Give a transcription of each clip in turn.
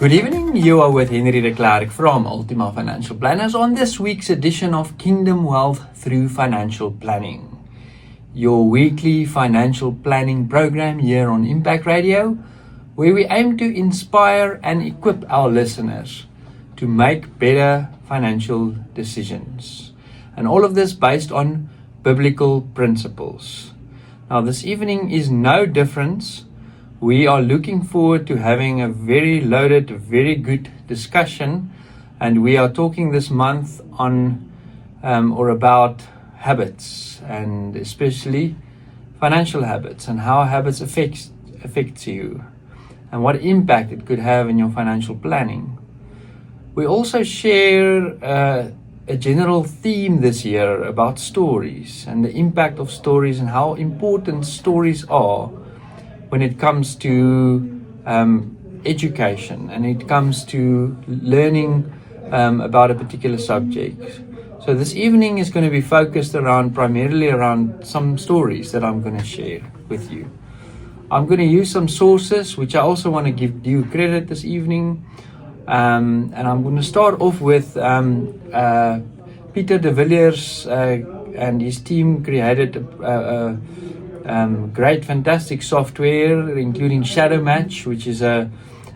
Good evening, you are with Henry de Klerk from Ultima Financial Planners on this week's edition of Kingdom Wealth Through Financial Planning, your weekly financial planning program here on Impact Radio, where we aim to inspire and equip our listeners to make better financial decisions. And all of this based on biblical principles. Now, this evening is no different. We are looking forward to having a very loaded, very good discussion, and we are talking this month on or about habits, and especially financial habits and how habits affects you and what impact it could have in your financial planning. We also share a general theme this year about stories and the impact of stories and how important stories are when it comes to education and it comes to learning about a particular subject. So this evening is going to be focused primarily around some stories that I'm going to share with you. I'm going to use some sources which I also want to give due credit this evening, and I'm going to start off with Peter de Villiers and his team created great, fantastic software, including Shadow Match, which is a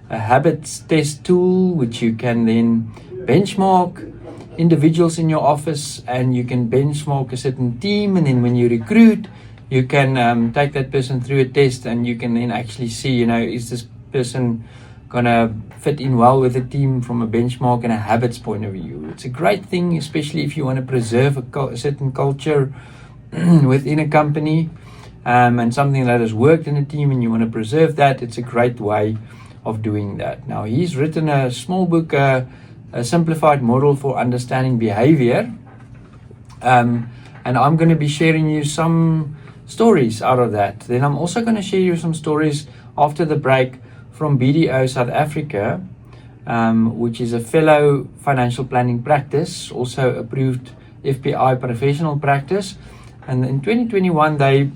habits test tool, which you can then benchmark individuals in your office, and you can benchmark a certain team, and then when you recruit, you can take that person through a test, and you can then actually see, is this person gonna fit in well with the team from a benchmark and a habits point of view. It's a great thing, especially if you want to preserve a certain culture within a company. And something that has worked in a team and you want to preserve that, it's a great way of doing that. Now, he's written a small book, a simplified model for understanding behavior. And I'm going to be sharing you some stories out of that. Then I'm also going to share you some stories after the break from BDO South Africa, which is a fellow financial planning practice, also approved FPI professional practice. And in 2021, they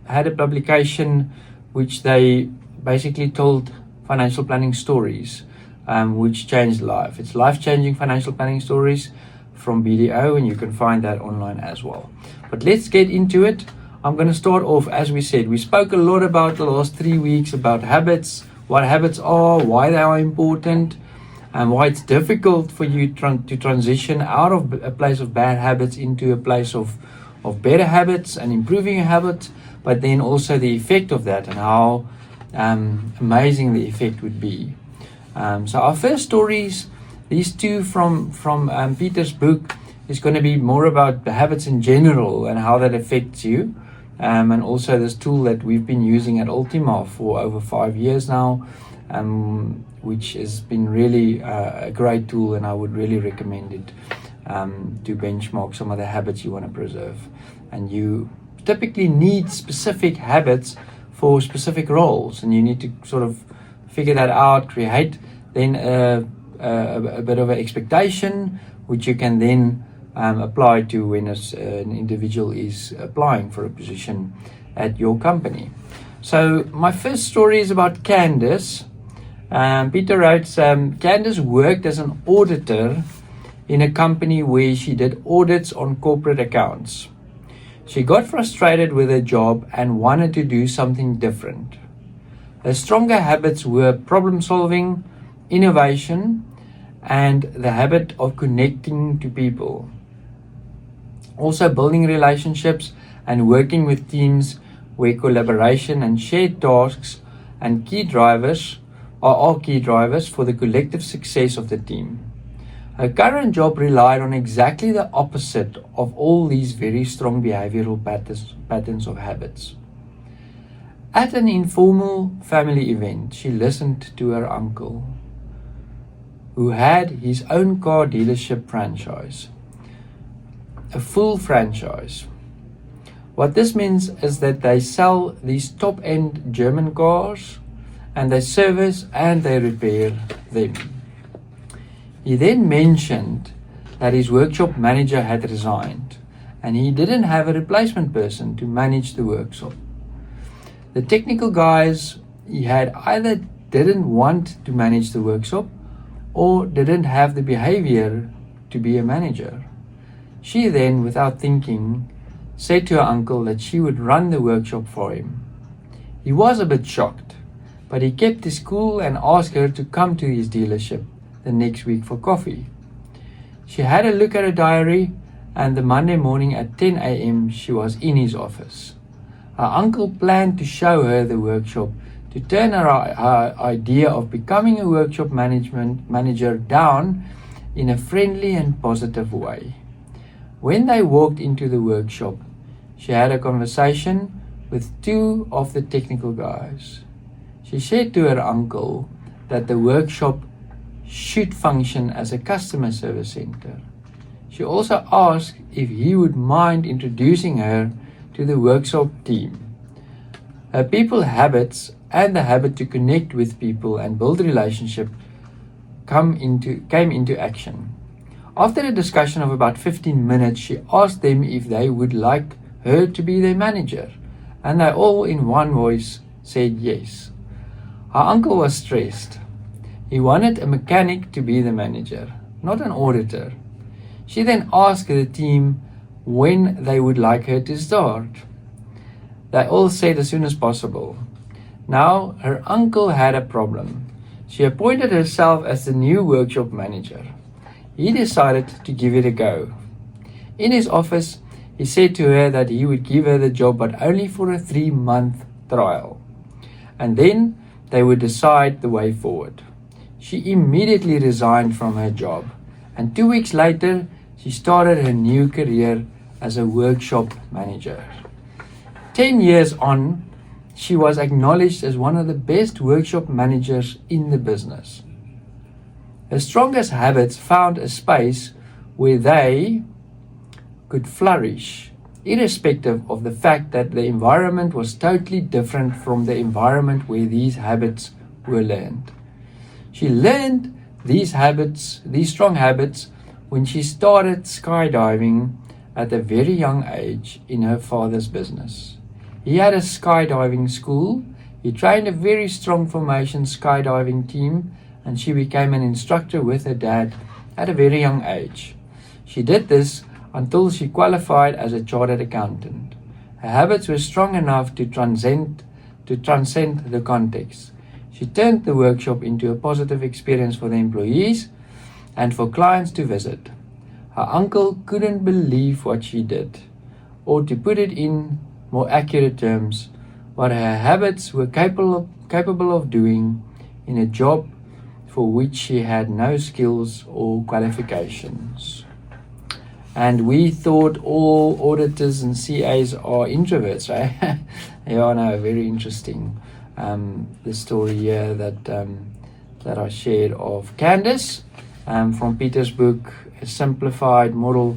had a publication which they basically told financial planning stories, which changed life. It's life-changing financial planning stories from BDO, and you can find that online as well. But let's get into it. I'm going to start off, as we said, we spoke a lot about the last 3 weeks about habits, what habits are, why they are important, and why it's difficult for you to transition out of a place of bad habits into a place of better habits and improving your habits, but then also the effect of that and how amazing the effect would be. So our first stories, these two from Peter's book, is going to be more about the habits in general and how that affects you, and also this tool that we've been using at Ultima for over 5 years now, which has been really a great tool, and I would really recommend it to benchmark some of the habits you want to preserve. And you typically need specific habits for specific roles, and you need to sort of figure that out, create then a bit of an expectation which you can then apply to when an individual is applying for a position at your company. So my first story is about Candace. Peter writes, Candace worked as an auditor in a company where she did audits on corporate accounts. She got frustrated with her job and wanted to do something different. Her stronger habits were problem solving, innovation, and the habit of connecting to people. Also building relationships and working with teams where collaboration and shared tasks and key drivers are key drivers for the collective success of the team. Her current job relied on exactly the opposite of all these very strong behavioral patterns of habits. At an informal family event, she listened to her uncle, who had his own car dealership franchise, a full franchise. What this means is that they sell these top-end German cars, and they service and they repair them. He then mentioned that his workshop manager had resigned and he didn't have a replacement person to manage the workshop. The technical guys he had either didn't want to manage the workshop or didn't have the behavior to be a manager. She then, without thinking, said to her uncle that she would run the workshop for him. He was a bit shocked, but he kept his cool and asked her to come to his dealership the next week for coffee. She had a look at her diary, and the Monday morning at 10 a.m. she was in his office. Her uncle planned to show her the workshop, to turn her idea of becoming a workshop manager down in a friendly and positive way. When they walked into the workshop, she had a conversation with two of the technical guys. She said to her uncle that the workshop should function as a customer service center. She also asked if he would mind introducing her to the workshop team. Her people habits and the habit to connect with people and build relationships came into action. After a discussion of about 15 minutes, she asked them if they would like her to be their manager, and they all in one voice said yes. Her uncle was stressed. He wanted a mechanic to be the manager, not an auditor. She then asked the team when they would like her to start. They all said as soon as possible. Now her uncle had a problem. She appointed herself as the new workshop manager. He decided to give it a go. In his office, he said to her that he would give her the job, but only for a 3-month trial. And then they would decide the way forward. She immediately resigned from her job, and 2 weeks later, she started her new career as a workshop manager. 10 years on, she was acknowledged as one of the best workshop managers in the business. Her strongest habits found a space where they could flourish, irrespective of the fact that the environment was totally different from the environment where these habits were learned. She learned these strong habits, when she started skydiving at a very young age in her father's business. He had a skydiving school. He trained a very strong formation skydiving team, and she became an instructor with her dad at a very young age. She did this until she qualified as a chartered accountant. Her habits were strong enough to transcend the context. She turned the workshop into a positive experience for the employees and for clients to visit. Her uncle couldn't believe what she did, or to put it in more accurate terms, what her habits were capable of doing in a job for which she had no skills or qualifications. And we thought all auditors and CAs are introverts, right? Yeah, no, very interesting. The story here that I shared of Candace from Peter's book, A Simplified Model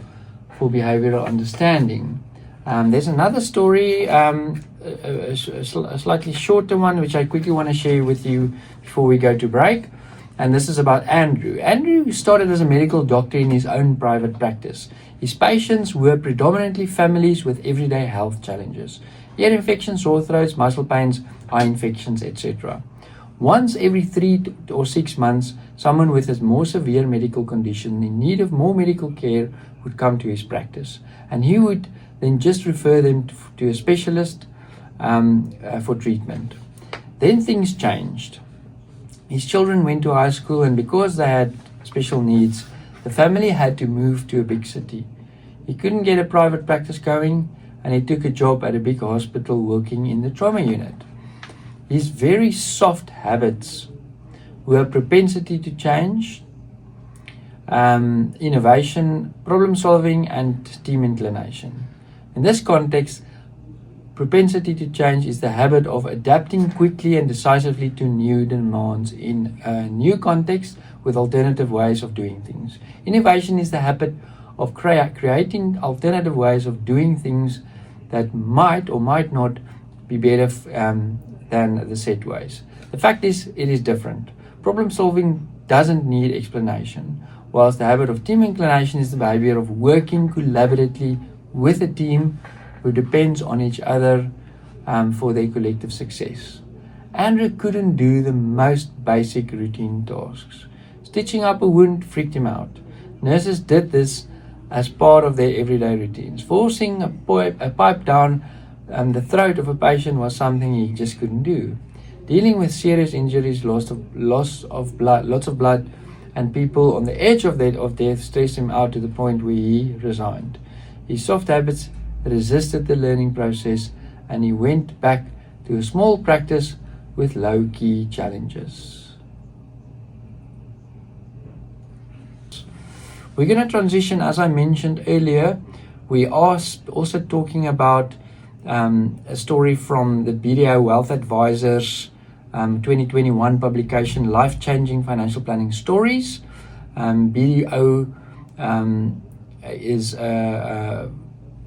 for Behavioral Understanding. There's another story, a slightly shorter one, which I quickly want to share with you before we go to break. And this is about Andrew. Andrew started as a medical doctor in his own private practice. His patients were predominantly families with everyday health challenges: ear infections, sore throats, muscle pains, eye infections, etc. Once every 3 or 6 months, someone with a more severe medical condition in need of more medical care would come to his practice, and he would then just refer them to a specialist for treatment. Then things changed. His children went to high school, and because they had special needs, the family had to move to a big city. He couldn't get a private practice going, and he took a job at a big hospital working in the trauma unit. His very soft habits were propensity to change, innovation, problem solving, and team inclination. In this context, propensity to change is the habit of adapting quickly and decisively to new demands in a new context with alternative ways of doing things. Innovation is the habit of creating alternative ways of doing things that might or might not be better than the set ways. The fact is, it is different. Problem solving doesn't need explanation, whilst the habit of team inclination is the behavior of working collaboratively with a team who depends on each other for their collective success. Andrew couldn't do the most basic routine tasks, Stitching up a wound freaked him out. Nurses did this as part of their everyday routines. Forcing a pipe down the throat of a patient was something he just couldn't do. Dealing with serious injuries, lots of blood, and people on the edge of death stressed him out to the point where he resigned. His soft habits resisted the learning process, and he went back to a small practice with low-key challenges. We're going to transition, as I mentioned earlier. We are also talking about a story from the BDO Wealth Advisors 2021 publication, Life-Changing Financial Planning Stories. BDO is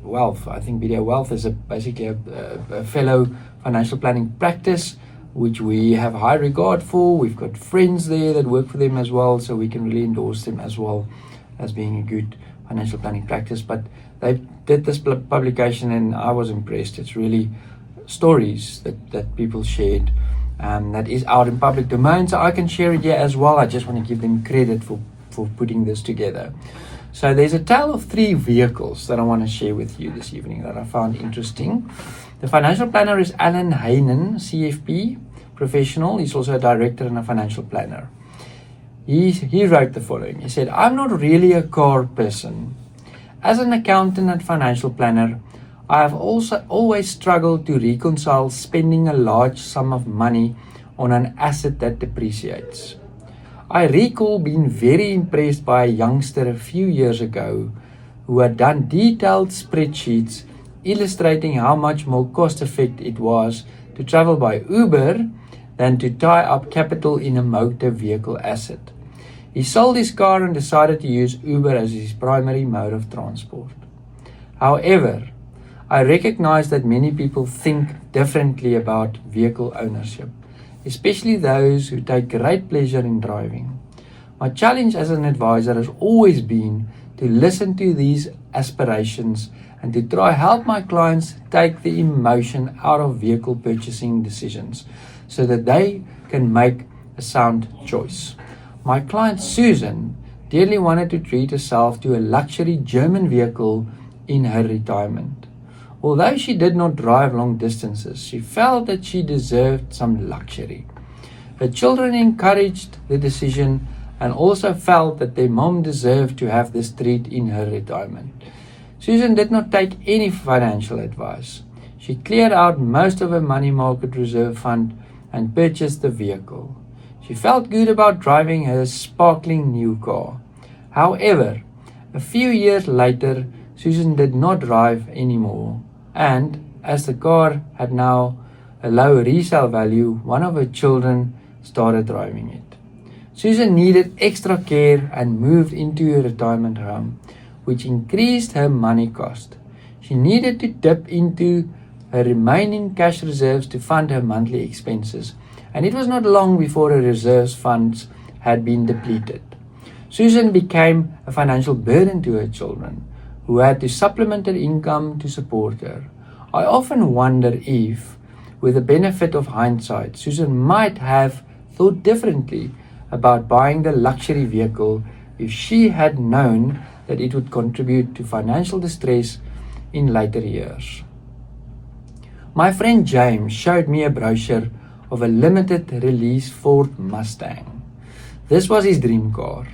Wealth. I think BDO Wealth is basically a fellow financial planning practice which we have high regard for. We've got friends there that work for them as well, so we can really endorse them as well as being a good financial planning practice. But they did this publication and I was impressed. It's really stories that people shared that is out in public domain, so I can share it here as well. I just want to give them credit for putting this together. So there's a tale of 3 vehicles that I want to share with you this evening that I found interesting. The financial planner is Alan Heinen, CFP professional. He's also a director and a financial planner. He wrote the following. He said, "I'm not really a car person. As an accountant and financial planner, I have also always struggled to reconcile spending a large sum of money on an asset that depreciates. I recall being very impressed by a youngster a few years ago who had done detailed spreadsheets illustrating how much more cost-effective it was to travel by Uber than to tie up capital in a motor vehicle asset. He sold his car and decided to use Uber as his primary mode of transport. However, I recognize that many people think differently about vehicle ownership, especially those who take great pleasure in driving. My challenge as an advisor has always been to listen to these aspirations and to try help my clients take the emotion out of vehicle purchasing decisions so that they can make a sound choice. My client Susan dearly wanted to treat herself to a luxury German vehicle in her retirement. Although she did not drive long distances, she felt that she deserved some luxury. Her children encouraged the decision and also felt that their mom deserved to have this treat in her retirement. Susan did not take any financial advice. She cleared out most of her money market reserve fund and purchased the vehicle. She felt good about driving her sparkling new car. However, a few years later, Susan did not drive anymore, and as the car had now a low resale value, one of her children started driving it. Susan needed extra care and moved into a retirement home, which increased her money cost. She needed to dip into her remaining cash reserves to fund her monthly expenses, and it was not long before her reserves funds had been depleted. Susan became a financial burden to her children, who had to supplement her income to support her. I often wonder if, with the benefit of hindsight, Susan might have thought differently about buying the luxury vehicle if she had known that it would contribute to financial distress in later years. My friend James showed me a brochure of a limited release Ford Mustang. This was his dream car.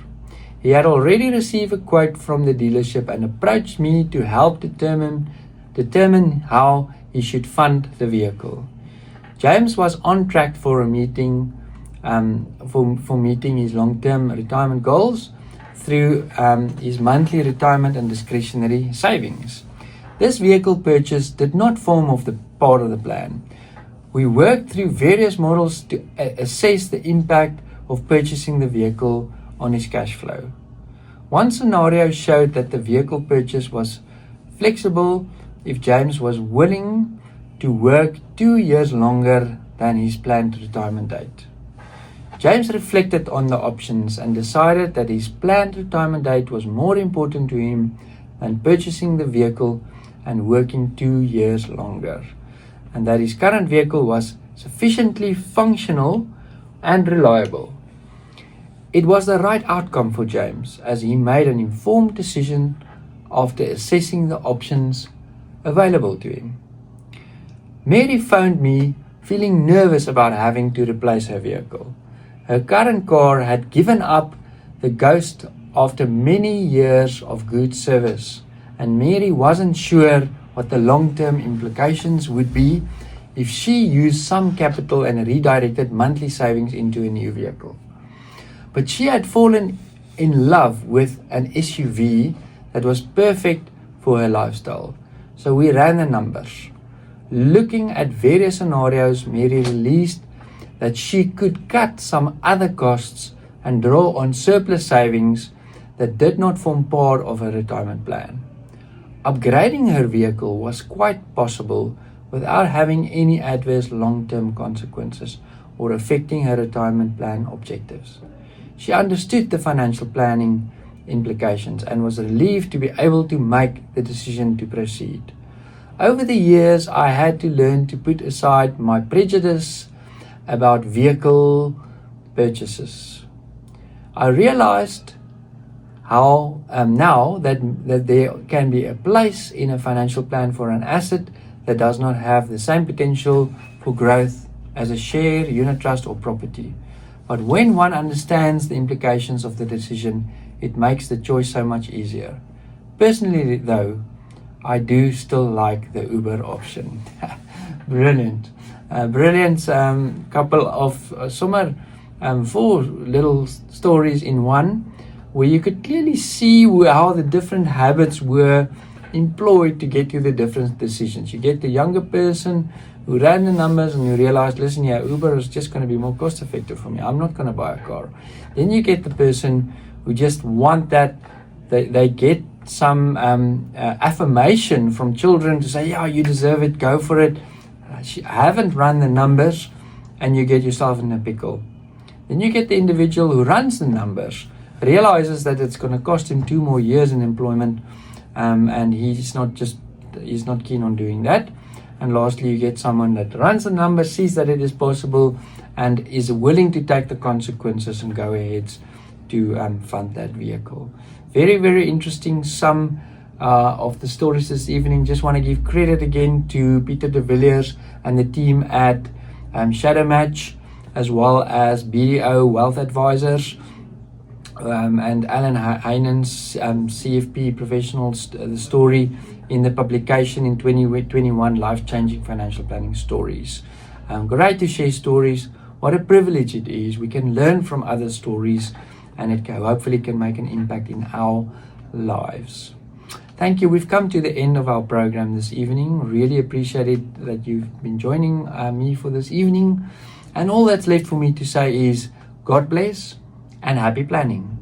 He had already received a quote from the dealership and approached me to help determine how he should fund the vehicle. James was on track for a meeting for meeting his long-term retirement goals through his monthly retirement and discretionary savings. This vehicle purchase did not form part of the plan. We worked through various models to assess the impact of purchasing the vehicle on his cash flow. One scenario showed that the vehicle purchase was flexible if James was willing to work 2 years longer than his planned retirement date. James reflected on the options and decided that his planned retirement date was more important to him than purchasing the vehicle and working 2 years longer, and that his current vehicle was sufficiently functional and reliable. It was the right outcome for James, as he made an informed decision after assessing the options available to him. Mary phoned me feeling nervous about having to replace her vehicle. Her current car had given up the ghost after many years of good service, and Mary wasn't sure what the long-term implications would be if she used some capital and redirected monthly savings into a new vehicle. But she had fallen in love with an SUV that was perfect for her lifestyle. So we ran the numbers. Looking at various scenarios, Mary realized that she could cut some other costs and draw on surplus savings that did not form part of her retirement plan. Upgrading her vehicle was quite possible without having any adverse long-term consequences or affecting her retirement plan objectives. She understood the financial planning implications and was relieved to be able to make the decision to proceed. Over the years, I had to learn to put aside my prejudice about vehicle purchases. I realized how now that there can be a place in a financial plan for an asset that does not have the same potential for growth as a share, unit trust, or property. But when one understands the implications of the decision, it makes the choice so much easier. Personally, though, I do still like the Uber option. Brilliant. Brilliant couple of sommer 4 little stories in one, where you could clearly see how the different habits were employed to get you the different decisions. You get the younger person who ran the numbers and you realize, listen, yeah, Uber is just going to be more cost effective for me. I'm not going to buy a car. Then you get the person who just want that, they get some affirmation from children to say, yeah, you deserve it, go for it. Haven't run the numbers, and you get yourself in a pickle. Then you get the individual who runs the numbers, realizes that it's going to cost him 2 more years in employment, and he's not keen on doing that. And lastly, you get someone that runs the numbers, sees that it is possible, and is willing to take the consequences and go ahead to fund that vehicle. Very, very interesting. Some of the stories this evening. Just want to give credit again to Peter de Villiers and the team at Shadow Match, as well as BDO Wealth Advisors, and Alan Heinen's CFP Professionals, the story in the publication in 2021, Life-Changing Financial Planning Stories. Great to share stories. What a privilege it is. We can learn from other stories, and it hopefully can make an impact in our lives. Thank you. We've come to the end of our program this evening. Really appreciate it that you've been joining me for this evening. And all that's left for me to say is God bless and happy planning.